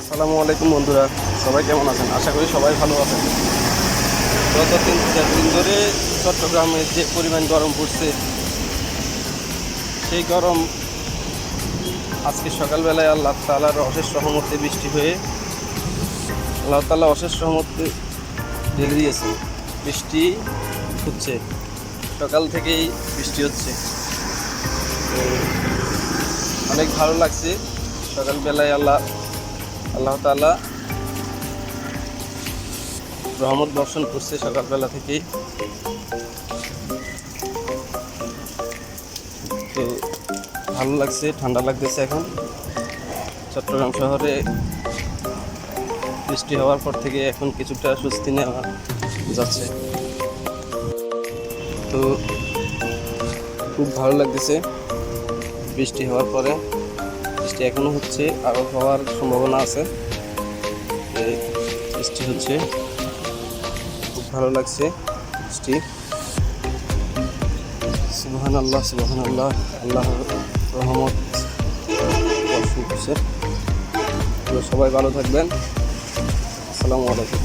আসসালামু আলাইকুম বন্ধুরা, সবাই কেমন আছেন? আশা করি সবাই ভালো আছেন। গত 3-4 দিন ধরে চট্টগ্রামে যে পরিমাণ গরম পড়ছে, সেই গরম আজকে সকালবেলায় আল্লাহ তাআলার অশেষ রহমতে বৃষ্টি হয়ে আল্লাহ তাআলা অশেষ রহমতে ঢেলে দিয়েছে। বৃষ্টি হচ্ছে, সকাল থেকেই বৃষ্টি হচ্ছে। তো অনেক ভালো লাগছে। সকালবেলায় আল্লাহ তাআলা রহমত বর্ষণ করছে সকালবেলা থেকেই। তো ভালো লাগছে, ঠান্ডা লাগতেছে। এখন চট্টগ্রাম শহরে বৃষ্টি হওয়ার পর থেকে এখন কিছুটা স্বস্তি নেওয়া যাচ্ছে। তো খুব ভালো লাগতেছে বৃষ্টি হওয়ার পরে। বৃষ্টি এখনও হচ্ছে, আরও হওয়ার সম্ভাবনা আছে। বৃষ্টি হচ্ছে, খুব ভালো লাগছে বৃষ্টি। সুবহানাল্লাহ, সুবহানাল্লাহ, আল্লাহর রহমত বর্ষণ করছে। তো সবাই ভালো থাকবেন। আসসালামু আলাইকুম।